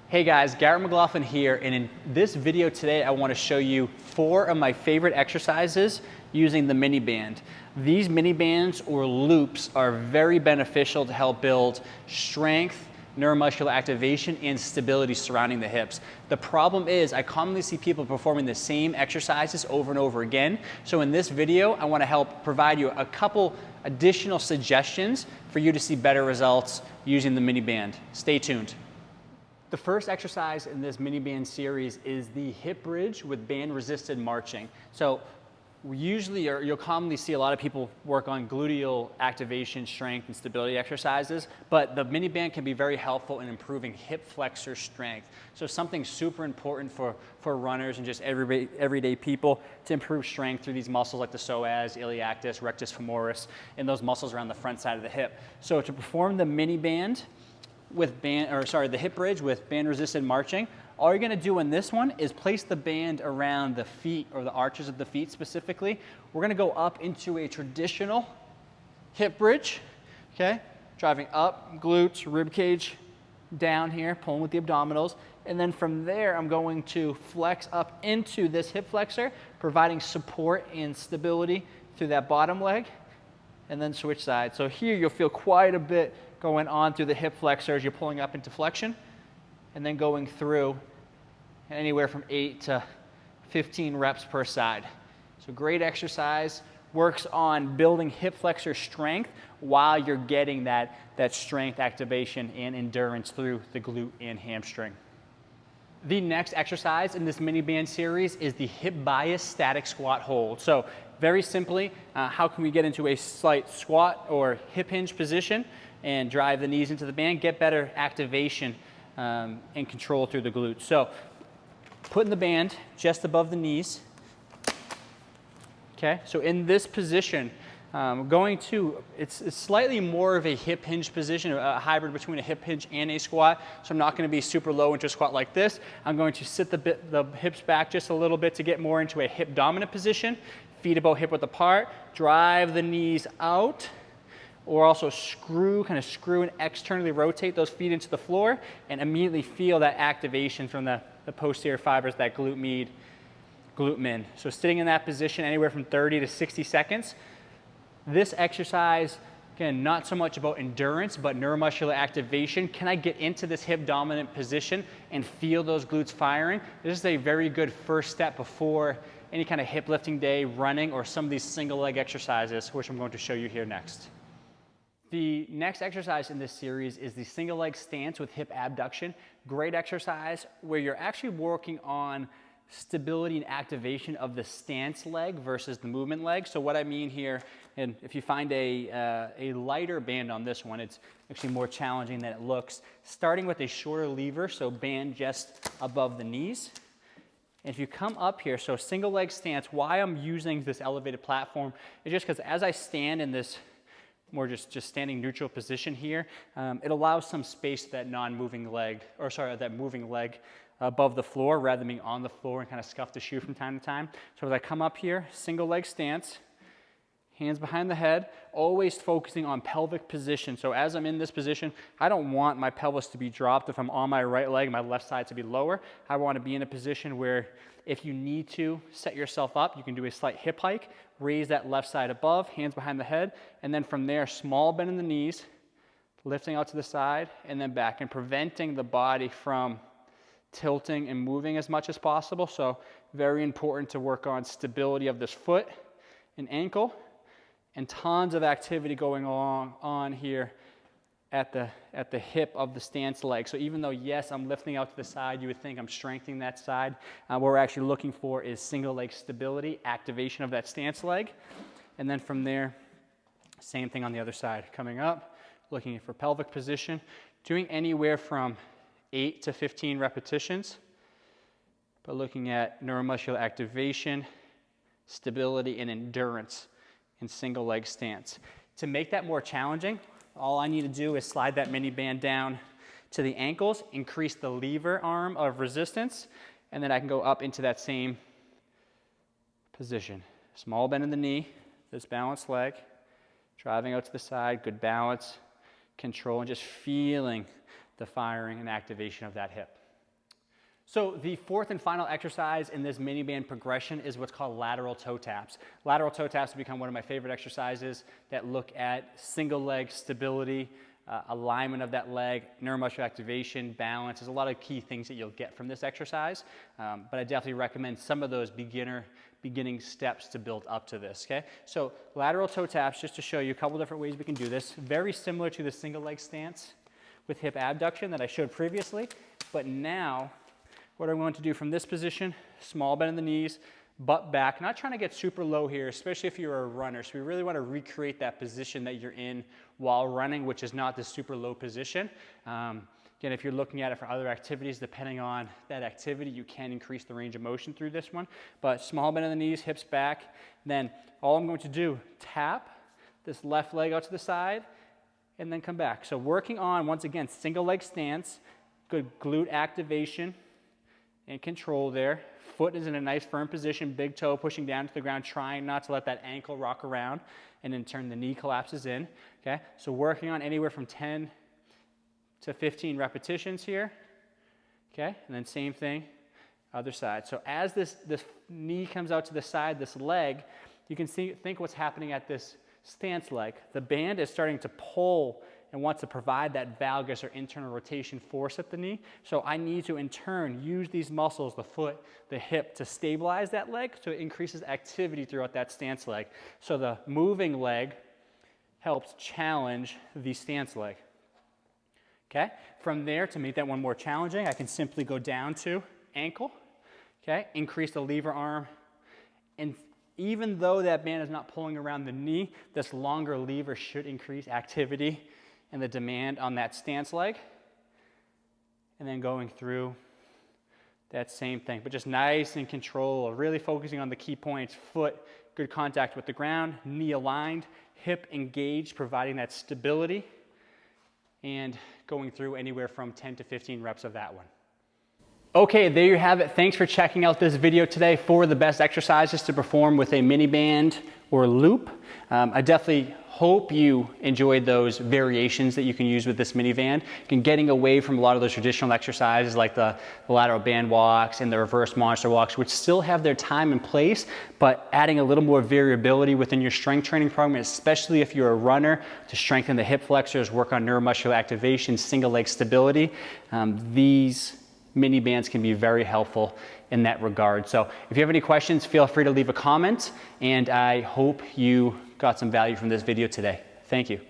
Hey guys, Garrett McLaughlin here, and in this video today I want to show you 4 of my favorite exercises using the mini band. These mini bands or loops are very beneficial to help build strength, neuromuscular activation, and stability surrounding the hips. The problem is I commonly see people performing the same exercises over and over again. So in this video, I want to help provide you a couple additional suggestions for you to see better results using the mini band. Stay tuned. The first exercise in this mini band series is the hip bridge with band resisted marching. So you'll commonly see a lot of people work on gluteal activation, strength, and stability exercises, but the mini band can be very helpful in improving hip flexor strength. So something super important for runners and just everyday people to improve strength through these muscles like the psoas, iliacus, rectus femoris, and those muscles around the front side of the hip. So to perform the mini band the hip bridge with band resisted marching, all you're gonna do in this one is place the band around the feet or the arches of the feet specifically. We're gonna go up into a traditional hip bridge, okay? Driving up, glutes, rib cage, down here, pulling with the abdominals. And then from there, I'm going to flex up into this hip flexor, providing support and stability through that bottom leg, and then switch sides. So here you'll feel quite a bit going on through the hip flexor as you're pulling up into flexion, and then going through anywhere from 8 to 15 reps per side. So great exercise, works on building hip flexor strength while you're getting that strength activation and endurance through the glute and hamstring. The next exercise in this mini band series is the hip bias static squat hold. So very simply, how can we get into a slight squat or hip hinge position and drive the knees into the band, get better activation and control through the glutes. So putting the band just above the knees. Okay, so in this position, it's slightly more of a hip hinge position, a hybrid between a hip hinge and a squat. So I'm not going to be super low into a squat like this. I'm going to sit the hips back just a little bit to get more into a hip dominant position. Feet about hip width apart, drive the knees out, or also screw and externally rotate those feet into the floor and immediately feel that activation from the posterior fibers, that glute med, glute min. So sitting in that position anywhere from 30 to 60 seconds. This exercise, again, not so much about endurance, but neuromuscular activation. Can I get into this hip dominant position and feel those glutes firing? This is a very good first step before any kind of hip lifting day, running, or some of these single leg exercises, which I'm going to show you here next. The next exercise in this series is the single leg stance with hip abduction. Great exercise where you're actually working on stability and activation of the stance leg versus the movement leg. So what I mean here, and if you find a lighter band on this one, it's actually more challenging than it looks. Starting with a shorter lever, so band just above the knees. And if you come up here, so single leg stance, why I'm using this elevated platform is just because as I stand in this more just standing neutral position here, it allows some space to that moving leg above the floor rather than being on the floor and kind of scuff the shoe from time to time. So as I come up here, single leg stance, hands behind the head, always focusing on pelvic position. So as I'm in this position, I don't want my pelvis to be dropped. If I'm on my right leg, my left side to be lower. I want to be in a position where if you need to set yourself up, you can do a slight hip hike, raise that left side above, hands behind the head, and then from there, small bend in the knees, lifting out to the side, and then back, and preventing the body from tilting and moving as much as possible. So very important to work on stability of this foot and ankle, and tons of activity going on here at the hip of the stance leg. So even though, yes, I'm lifting out to the side, you would think I'm strengthening that side. What we're actually looking for is single leg stability, activation of that stance leg. And then from there, same thing on the other side. Coming up, looking for pelvic position, doing anywhere from 8 to 15 repetitions, but looking at neuromuscular activation, stability, and endurance in single leg stance. To make that more challenging, all I need to do is slide that mini band down to the ankles, increase the lever arm of resistance, and then I can go up into that same position. Small bend in the knee, this balanced leg, driving out to the side, good balance, control, and just feeling the firing and activation of that hip. So the fourth and final exercise in this mini band progression is what's called lateral toe taps. Lateral toe taps have become one of my favorite exercises that look at single leg stability, alignment of that leg, neuromuscular activation, balance. There's a lot of key things that you'll get from this exercise, but I definitely recommend some of those beginning steps to build up to this, okay? So lateral toe taps, just to show you a couple different ways we can do this, very similar to the single leg stance with hip abduction that I showed previously, but now what I'm going to do from this position, small bend in the knees, butt back, not trying to get super low here, especially if you're a runner. So we really want to recreate that position that you're in while running, which is not the super low position. Again, if you're looking at it for other activities, depending on that activity, you can increase the range of motion through this one. But small bend in the knees, hips back. Then all I'm going to do, tap this left leg out to the side, and then come back. So working on, once again, single leg stance, good glute activation and control there. Foot is in a nice firm position, big toe pushing down to the ground, trying not to let that ankle rock around, and in turn the knee collapses in, okay? So working on anywhere from 10 to 15 repetitions here, okay? And then same thing, other side. So as this knee comes out to the side, this leg, you can think what's happening at this stance leg. The band is starting to pull and wants to provide that valgus or internal rotation force at the knee. So I need to, in turn, use these muscles, the foot, the hip, to stabilize that leg so it increases activity throughout that stance leg. So the moving leg helps challenge the stance leg. Okay? From there, to make that one more challenging, I can simply go down to ankle, okay? Increase the lever arm, and even though that band is not pulling around the knee, this longer lever should increase activity and the demand on that stance leg. And then going through that same thing, but just nice and control, really focusing on the key points: foot, good contact with the ground, knee aligned, hip engaged, providing that stability, and going through anywhere from 10 to 15 reps of that one. Okay, there you have it. Thanks for checking out this video today for the best exercises to perform with a mini band or loop. I definitely hope you enjoyed those variations that you can use with this mini band. Getting away from a lot of those traditional exercises like the lateral band walks and the reverse monster walks, which still have their time and place, but adding a little more variability within your strength training program, especially if you're a runner, to strengthen the hip flexors, work on neuromuscular activation, single leg stability. These mini bands can be very helpful in that regard. So if you have any questions, feel free to leave a comment, and I hope you got some value from this video today. Thank you.